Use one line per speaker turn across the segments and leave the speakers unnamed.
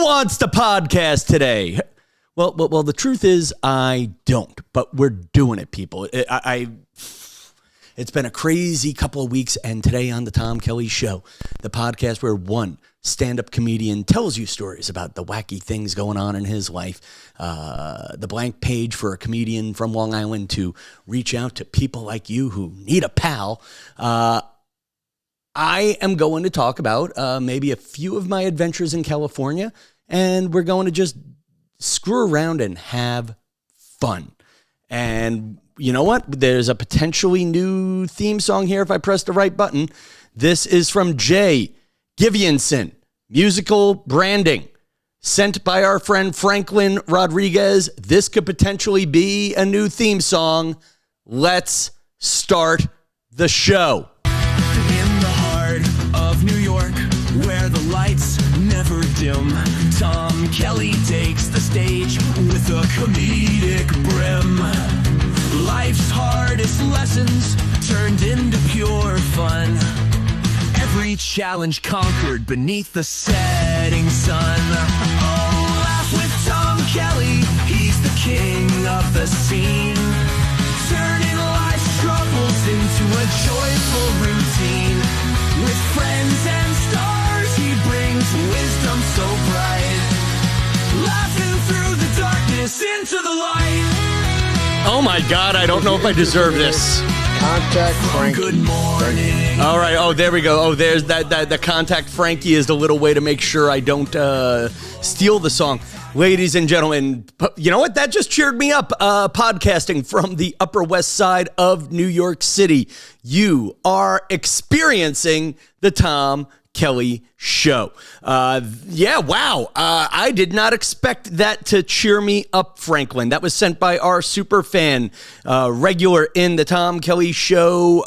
wants to podcast today? Well, the truth is I don't, but we're doing it, people. It's been a crazy couple of weeks, and today on the Tom Kelly Show, the podcast where one stand-up comedian tells you stories about the wacky things going on in his life, the blank page for a comedian from Long Island to reach out to people like you who need a pal. I am going to talk about maybe a few of my adventures in California, and we're going to just screw around and have fun. And you know what? There's a potentially new theme song here if I press the right button. This is from Givianson, Musical Branding, sent by our friend Franklin Rodriguez. This could potentially be a new theme song. Let's start the show.
In the heart of New York, where the lights never dim, Tom Kelly takes the stage with a comedic brim. Life's hardest lessons turned into pure fun. Every challenge conquered beneath the setting sun. Oh, laugh with Tom Kelly, he's the king of the scene, turning life's troubles into a joyful routine. With friends and stars, he brings wisdom so bright, laughing through the darkness into the light.
Oh my God, I don't know if I deserve this.
Contact Frankie.
Good morning.
All right. Oh, there we go. Oh, there's that. The Contact Frankie is the little way to make sure I don't steal the song. Ladies and gentlemen, you know what? That just cheered me up. Podcasting from the Upper West Side of New York City. You are experiencing the Tom Kelly Show. Wow. I did not expect that to cheer me up, Franklin. That was sent by our super fan, regular in the Tom Kelly Show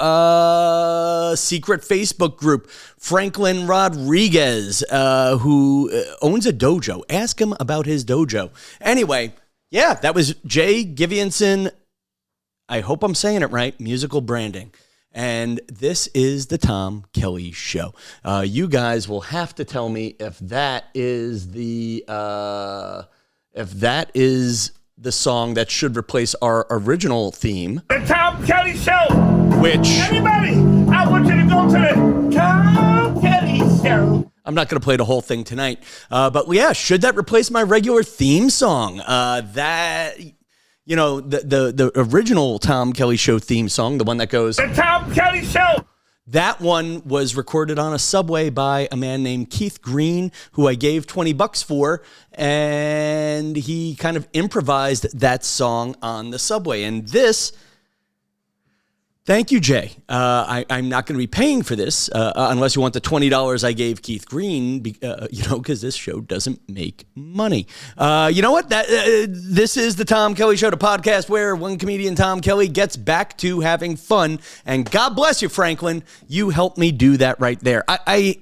secret Facebook group, Franklin Rodriguez, who owns a dojo. Ask him about his dojo. Anyway, yeah, that was Givianson. I hope I'm saying it right. Musical Branding. And this is the Tom Kelly Show. You guys will have to tell me if that is the song that should replace our original theme.
The Tom Kelly Show.
Which
anybody, I want you to go to the Tom Kelly Show.
I'm not going to play the whole thing tonight. But yeah, should that replace my regular theme song? You know, the original Tom Kelly Show theme song, the one that goes,
The Tom Kelly Show.
That one was recorded on a subway by a man named Keith Green, who I gave $20 for, and he kind of improvised that song on the subway. And this, thank you, Jay. I'm not going to be paying for this unless you want the $20 I gave Keith Green, because this show doesn't make money. You know what? This is the Tom Kelly Show, the podcast where one comedian, Tom Kelly, gets back to having fun. And God bless you, Franklin. You helped me do that right there. I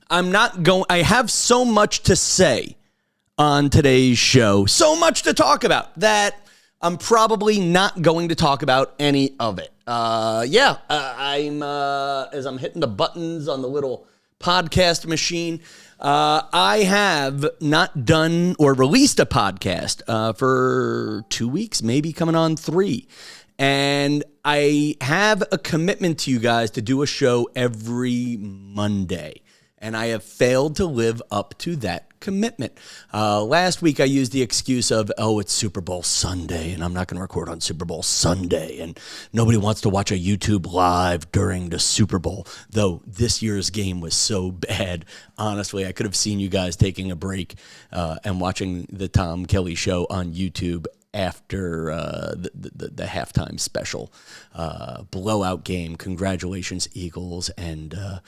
have so much to say on today's show, so much to talk about that I'm probably not going to talk about any of it. I'm as I'm hitting the buttons on the little podcast machine, I have not done or released a podcast for 2 weeks, maybe coming on 3. And I have a commitment to you guys to do a show every Monday. And I have failed to live up to that commitment. Last week, I used the excuse of, it's Super Bowl Sunday, and I'm not going to record on Super Bowl Sunday, and nobody wants to watch a YouTube live during the Super Bowl, though this year's game was so bad. Honestly, I could have seen you guys taking a break and watching the Tom Kelly Show on YouTube after the halftime special. Blowout game. Congratulations, Eagles. And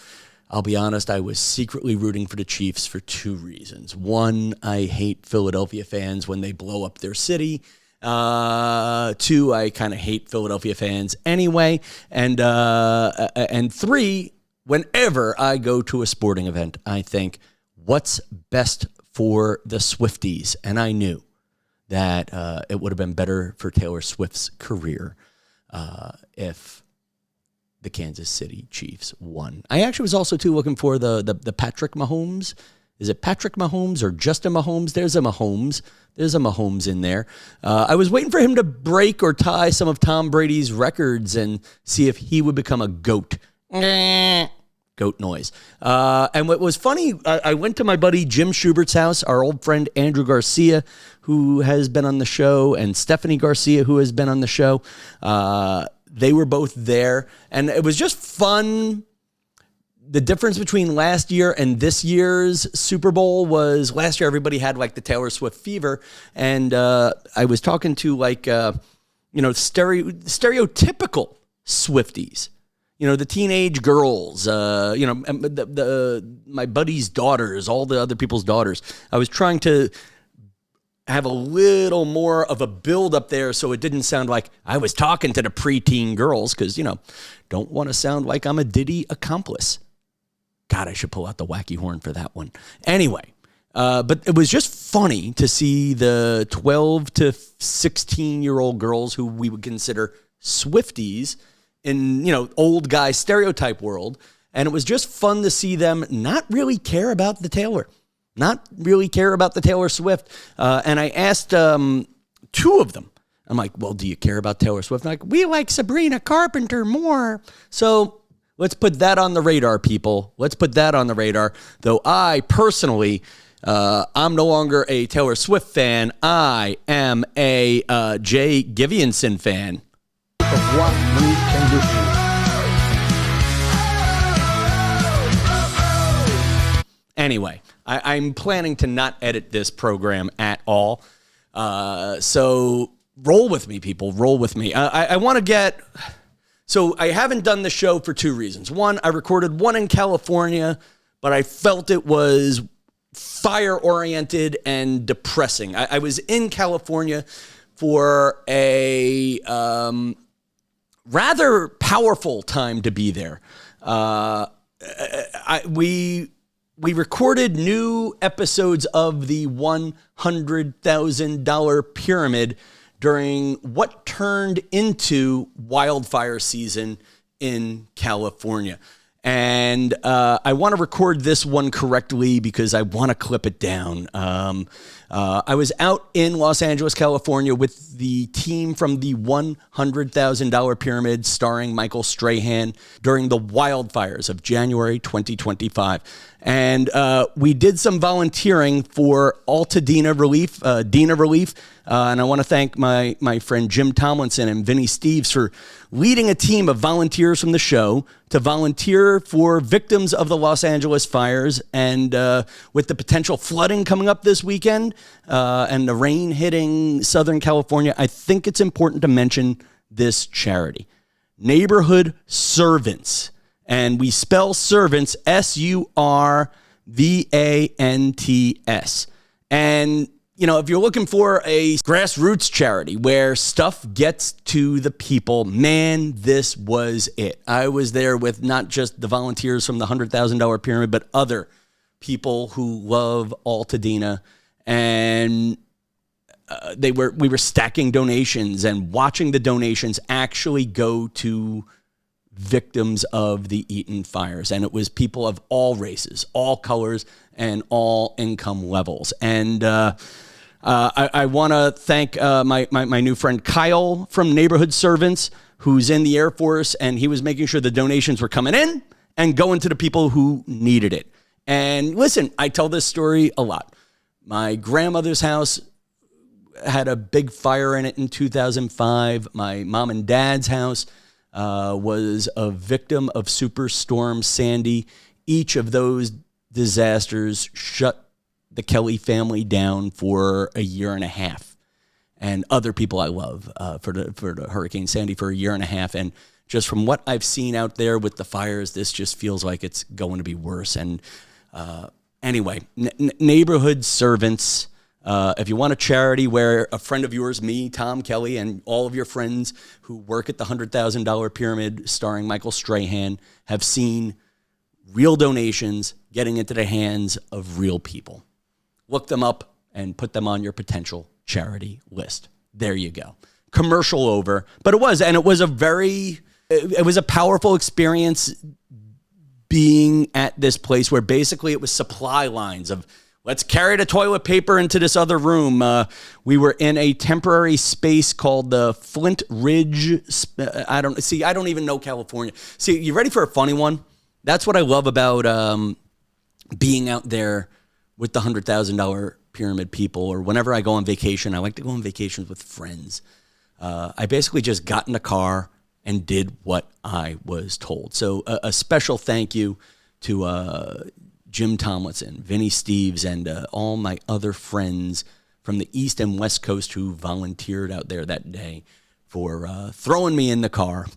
I'll be honest, I was secretly rooting for the Chiefs for 2 reasons. One, I hate Philadelphia fans when they blow up their city. 2, I kind of hate Philadelphia fans anyway. And 3, whenever I go to a sporting event, I think, what's best for the Swifties? And I knew that it would have been better for Taylor Swift's career if the Kansas City Chiefs won. I actually was also, too, looking for the Patrick Mahomes Is it Patrick Mahomes or Justin Mahomes? There's a Mahomes. There's a Mahomes in there. I was waiting for him to break or tie some of Tom Brady's records and see if he would become a GOAT. Goat noise. And what was funny, I went to my buddy Jim Schubert's house, our old friend Andrew Garcia, who has been on the show, and Stephanie Garcia, who has been on the show. They were both there, and it was just fun. The difference between last year and this year's Super Bowl was last year everybody had like the Taylor Swift fever, and I was talking to stereotypical Swifties. The teenage girls, my buddy's daughters, all the other people's daughters. I was trying to have a little more of a build up there so it didn't sound like I was talking to the preteen girls because, don't want to sound like I'm a Diddy accomplice. God, I should pull out the wacky horn for that one. Anyway, but it was just funny to see the 12 to 16-year-old girls who we would consider Swifties in, old guy stereotype world. And it was just fun to see them not really care about the Taylor, not really care about the Taylor Swift. And I asked two of them, I'm like, well, do you care about Taylor Swift? And like, we like Sabrina Carpenter more. So let's put that on the radar, people. Let's put that on the radar. Though I personally, I'm no longer a Taylor Swift fan. I am a Jay Givianson fan.
Of what we can do.
Anyway, I'm planning to not edit this program at all. So roll with me, people. Roll with me. I want to get... So I haven't done the show for two reasons. One, I recorded one in California, but I felt it was fire-oriented and depressing. I was in California for a rather powerful time to be there. We recorded new episodes of the $100,000 Pyramid during what turned into wildfire season in California. And I want to record this one correctly because I want to clip it down. I was out in Los Angeles, California with the team from the $100,000 Pyramid starring Michael Strahan during the wildfires of January 2025. And we did some volunteering for Altadena Relief, Dena Relief. And I want to thank my friend Jim Tomlinson and Vinny Steves for leading a team of volunteers from the show to volunteer for victims of the Los Angeles fires. And with the potential flooding coming up this weekend and the rain hitting Southern California, I think it's important to mention this charity, Neighborhood Survants. And we spell servants, Survants. And, if you're looking for a grassroots charity where stuff gets to the people, man, this was it. I was there with not just the volunteers from the $100,000 Pyramid, but other people who love Altadena. And we were stacking donations and watching the donations actually go to victims of the Eaton fires. And it was people of all races, all colors, and all income levels. And I want to thank my new friend Kyle from Neighborhood Servants, who's in the Air Force, and he was making sure the donations were coming in and going to the people who needed it. And listen, I tell this story a lot. My grandmother's house had a big fire in it in 2005. My mom and dad's house was a victim of Superstorm Sandy. Each of those disasters shut the Kelly family down for a year and a half, and other people I love for the Hurricane Sandy for a year and a half. And just from what I've seen out there with the fires, this just feels like it's going to be worse. And anyway, Neighborhood Servants. If you want a charity where a friend of yours, me, Tom Kelly, and all of your friends who work at the $100,000 Pyramid starring Michael Strahan have seen real donations getting into the hands of real people, look them up and put them on your potential charity list. There you go. Commercial over. But it was a powerful experience being at this place where basically it was supply lines of, let's carry the toilet paper into this other room. We were in a temporary space called the Flint Ridge. I don't even know California. See, you ready for a funny one? That's what I love about being out there with the $100,000 pyramid people, or whenever I go on vacation. I like to go on vacations with friends. I basically just got in the car and did what I was told. So a special thank you to Jim Tomlinson, Vinny Steves, and all my other friends from the East and West Coast who volunteered out there that day for throwing me in the car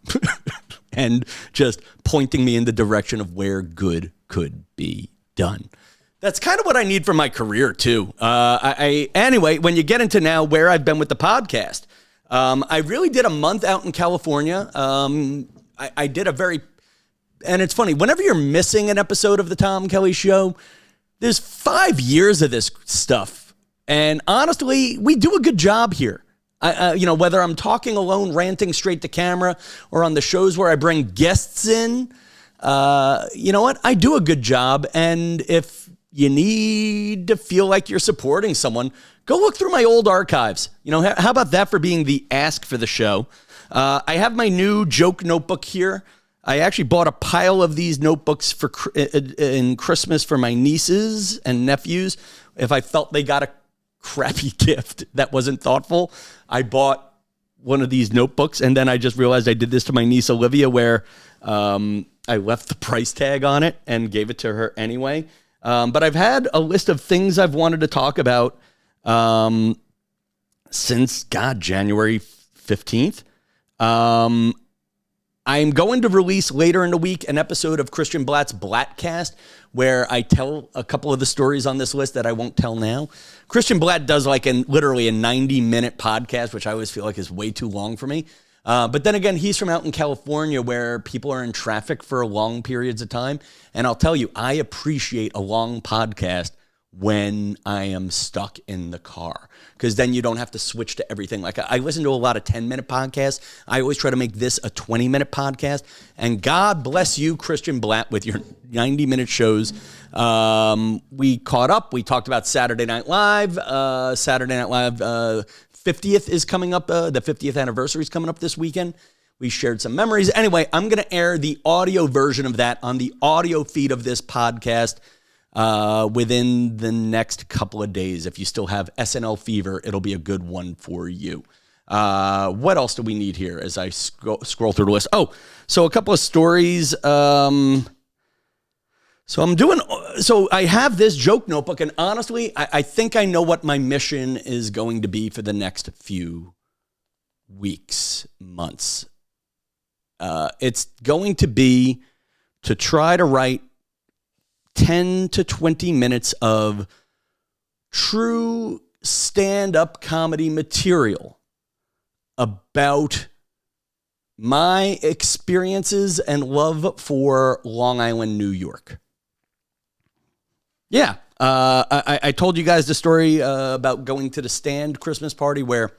and just pointing me in the direction of where good could be done. That's kind of what I need for my career, too. Anyway, when you get into now where I've been with the podcast, I really did a month out in California. I did a very... And it's funny, whenever you're missing an episode of the Tom Kelly Show, there's 5 years of this stuff. And honestly, we do a good job here. Whether I'm talking alone, ranting straight to camera, or on the shows where I bring guests in, you know what? I do a good job. And if you need to feel like you're supporting someone, go look through my old archives. How about that for being the ask for the show? I have my new joke notebook here. I actually bought a pile of these notebooks in Christmas for my nieces and nephews. If I felt they got a crappy gift that wasn't thoughtful, I bought one of these notebooks, and then I just realized I did this to my niece Olivia, where I left the price tag on it and gave it to her anyway. But I've had a list of things I've wanted to talk about since, January 15th. I'm going to release later in the week an episode of Christian Blatt's Blattcast, where I tell a couple of the stories on this list that I won't tell now. Christian Blatt does literally a 90-minute podcast, which I always feel like is way too long for me. But then again, he's from out in California where people are in traffic for long periods of time. And I'll tell you, I appreciate a long podcast when I am stuck in the car, because then you don't have to switch to everything. Like, I listen to a lot of 10-minute podcasts. I always try to make this a 20-minute podcast. And God bless you, Christian Blatt, with your 90-minute shows. We caught up. We talked about Saturday Night Live. Saturday Night Live 50th is coming up. The 50th anniversary is coming up this weekend. We shared some memories. Anyway, I'm going to air the audio version of that on the audio feed of this podcast within the next couple of days. If you still have SNL fever, it'll be a good one for you. What else do we need here as I scroll through the list? Oh, so a couple of stories. So I have this joke notebook, and honestly, I think I know what my mission is going to be for the next few weeks, months. It's going to be to try to write 10 to 20 minutes of true stand-up comedy material about my experiences and love for Long Island, New York. Yeah, I told you guys the story about going to the Stand Christmas party where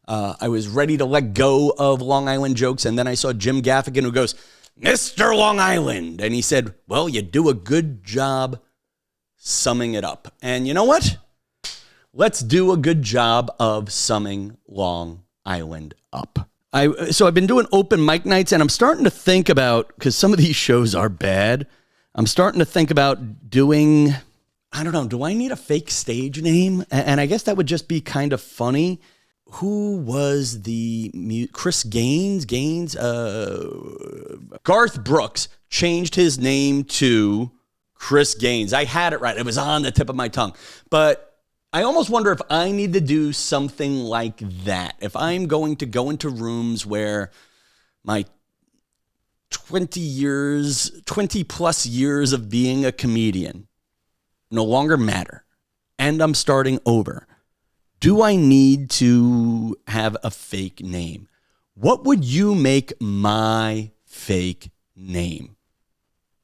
I was ready to let go of Long Island jokes, and then I saw Jim Gaffigan, who goes, "Mr. Long Island," and he said, "Well, you do a good job summing it up." And you know what? Let's do a good job of summing Long Island up. So I've been doing open mic nights, and I'm starting to think about, because some of these shows are bad, I'm starting to think about doing, I don't know, do I need a fake stage name? And I guess that would just be kind of funny. Who was Chris Gaines? Garth Brooks changed his name to Chris Gaines. I had it right. It was on the tip of my tongue. But I almost wonder if I need to do something like that. If I'm going to go into rooms where my 20 plus years of being a comedian no longer matter, and I'm starting over, do I need to have a fake name? What would you make my fake name?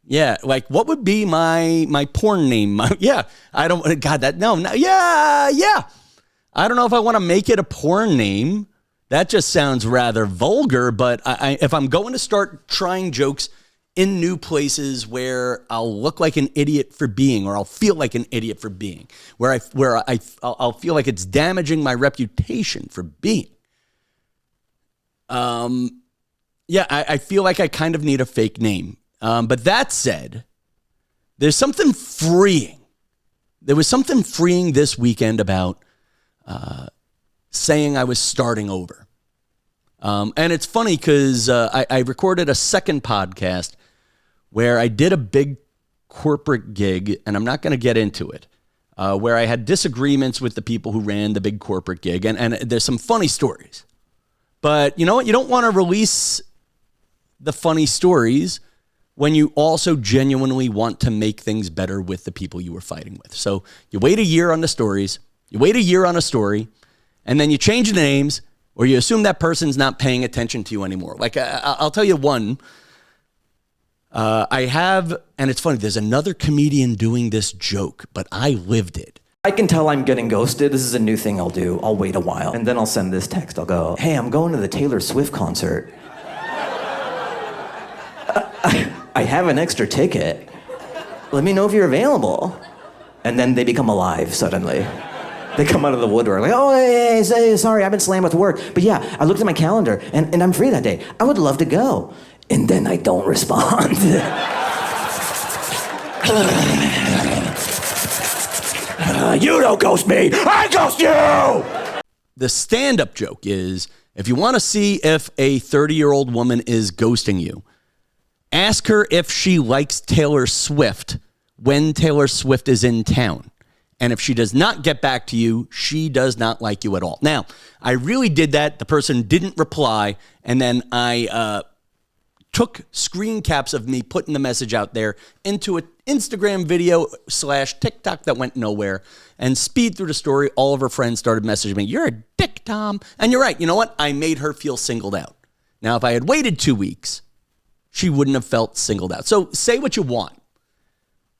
Yeah, like what would be my porn name? I don't know if I want to make it a porn name. That just sounds rather vulgar, but if I'm going to start trying jokes in new places where I'll look like an idiot for being, or I'll feel like an idiot for being, where I'll feel like it's damaging my reputation for being. I feel like I kind of need a fake name. But that said, there's something freeing. There was something freeing this weekend about saying I was starting over. And it's funny because I recorded a second podcast where I did a big corporate gig, and I'm not going to get into it, where I had disagreements with the people who ran the big corporate gig. And there's some funny stories. But you know what? You don't want to release the funny stories when you also genuinely want to make things better with the people you were fighting with. So you wait a year on the stories, you wait a year on a story, and then you change the names, or you assume that person's not paying attention to you anymore. Like, I'll tell you one. I have, and it's funny, there's another comedian doing this joke, but I lived it.
I can tell I'm getting ghosted. This is a new thing I'll do. I'll wait a while, and then I'll send this text. I'll go, hey, I'm going to the Taylor Swift concert. I have an extra ticket. Let me know if you're available. And then they become alive suddenly. They come out of the woodwork like, oh, hey, sorry, I've been slammed with work. But yeah, I looked at my calendar, and I'm free that day. I would love to go. And then I don't respond. You don't ghost me, I ghost you!
The stand-up joke is, if you want to see if a 30-year-old woman is ghosting you, ask her if she likes Taylor Swift when Taylor Swift is in town. And if she does not get back to you, she does not like you at all. Now, I really did that. The person didn't reply. And then I took screen caps of me putting the message out there into an Instagram video / TikTok that went nowhere, and speed through the story. All of her friends started messaging me, you're a dick, Tom. And you're right. You know what? I made her feel singled out. Now, if I had waited 2 weeks, she wouldn't have felt singled out. So say what you want.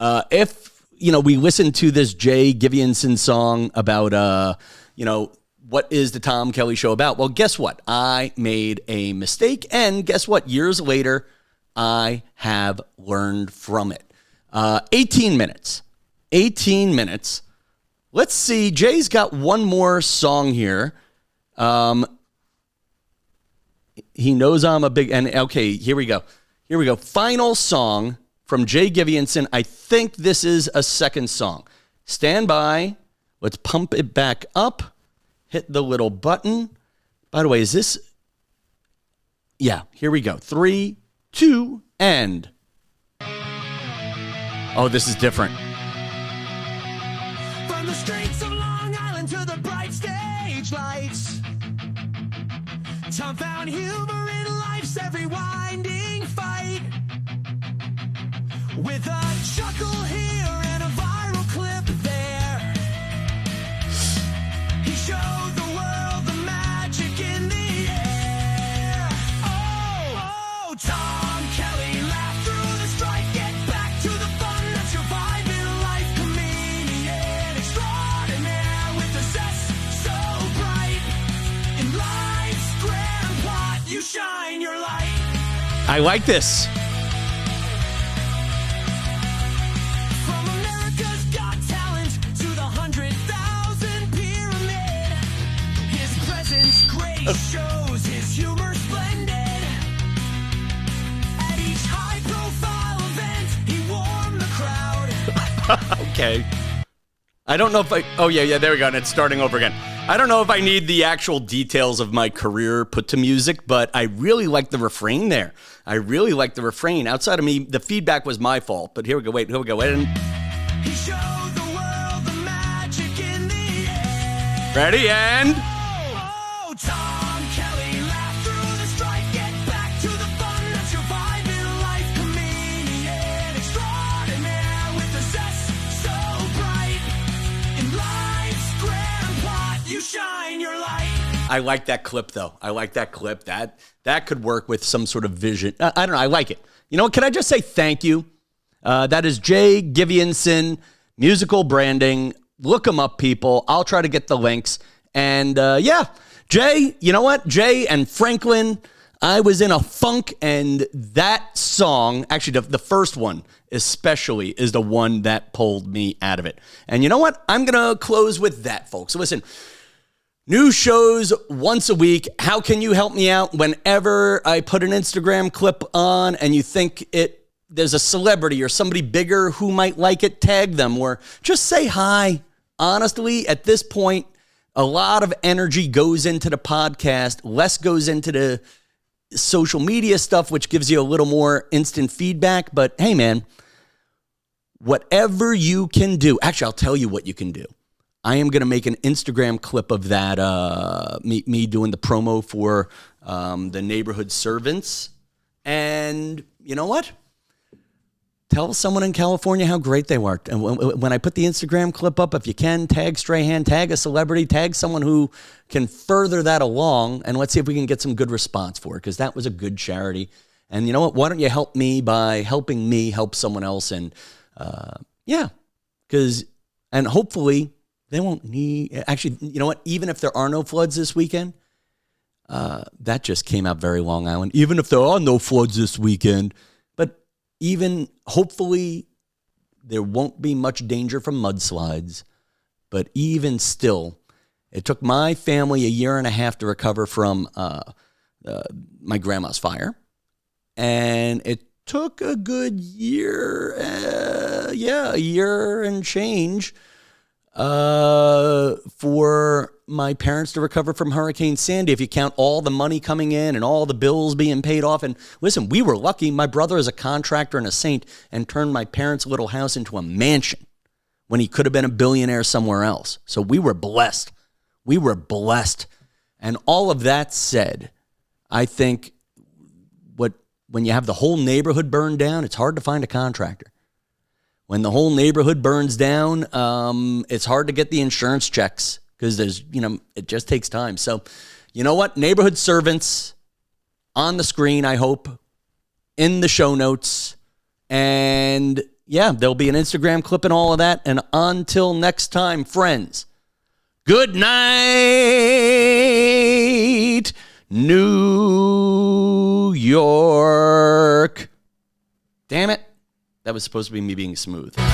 If, we listen to this Jay Givianson song about, what is the Tom Kelly Show about? Well, guess what? I made a mistake. And guess what? Years later, I have learned from it. 18 minutes. 18 minutes. Let's see. Jay's got one more song here. He knows I'm a big... And okay, here we go. Here we go. Final song from Jay Givianson. I think this is a second song. Stand by. Let's pump it back up. Hit the little button. By the way, is this... Yeah, here we go. 3, 2, and... Oh, this is different.
From the streets of Long Island to the bright stage lights, Tom found humor in life's every winding fight. With a chuckle here and a viral clip there, he showed the world the magic in the air. Oh, Tom Kelly laughed through the strife, get back to the fun that's your vibe in life. Comedian extraordinaire with a zest so bright. In life's grand plot, you shine your light.
I like this.
From America's Got Talent to the 100,000 pyramid, his presence grace shows his humor splendid. At each high-profile event, he warmed the crowd.
Okay. I don't know if I... Oh, yeah, there we go. And it's starting over again. I don't know if I need the actual details of my career put to music, but I really like the refrain there. I really like the refrain. Outside of me, the feedback was my fault. But here we go. Wait, here we go. And...
He showed the world the magic in the air.
Ready, and...
Oh, Tom Kelly laughed through the strife, get back to the fun that's your vibe in life. Comedian extraordinaire with a zest so bright. In life's grand plot, you shine your light.
I like that clip, though. I like that clip. That could work with some sort of vision. I don't know. I like it. You know what? Can I just say thank you? That is Jay Givianson, musical branding. Look him up, people. I'll try to get the links. And yeah, Jay, you know what? Jay and Franklin, I was in a funk, and that song, actually the first one especially, is the one that pulled me out of it. And you know what? I'm going to close with that, folks. Listen, new shows once a week. How can you help me out? Whenever I put an Instagram clip on and you think there's a celebrity or somebody bigger who might like it, tag them or just say hi. Honestly, at this point, a lot of energy goes into the podcast, less goes into the social media stuff, which gives you a little more instant feedback. But hey, man, whatever you can do. Actually, I'll tell you what you can do. I am going to make an Instagram clip of that, me doing the promo for the neighborhood servants. And you know what? Tell someone in California how great they were. And when I put the Instagram clip up, if you can, tag Strahan, tag a celebrity, tag someone who can further that along, and let's see if we can get some good response for it, because that was a good charity. And you know what? Why don't you help me by helping me help someone else? And and hopefully they won't need, actually, you know what? Even if there are no floods this weekend, that just came out very Long Island. Even if there are no floods this weekend, even hopefully there won't be much danger from mudslides, but even still, it took my family 1.5 years to recover from my grandma's fire, and it took a good year, a year and change, for my parents to recover from Hurricane Sandy, if you count all the money coming in and all the bills being paid off. And listen, we were lucky. My brother is a contractor and a saint and turned my parents' little house into a mansion when he could have been a billionaire somewhere else. So we were blessed. We were blessed. And all of that said, I think when you have the whole neighborhood burned down, it's hard to find a contractor. When the whole neighborhood burns down, it's hard to get the insurance checks because it just takes time. So, you know what? Neighborhood servants on the screen, I hope, in the show notes. And yeah, there'll be an Instagram clip and all of that. And until next time, friends, good night, New York. Damn it. That was supposed to be me being smooth.
In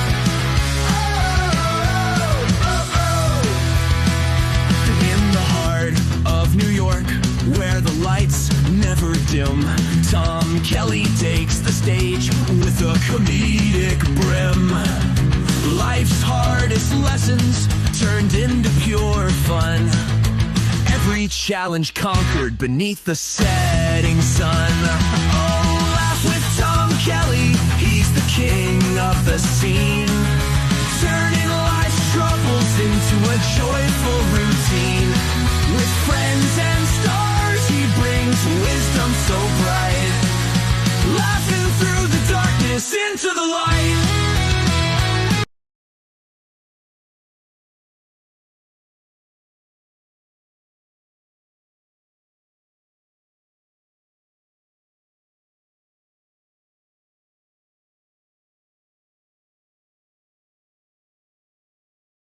the heart of New York, where the lights never dim, Tom Kelly takes the stage with a comedic brim. Life's hardest lessons turned into pure fun. Every challenge conquered beneath the setting sun. Oh, laugh with Tom Kelly, he's the king of the scene, turning life's troubles into a joy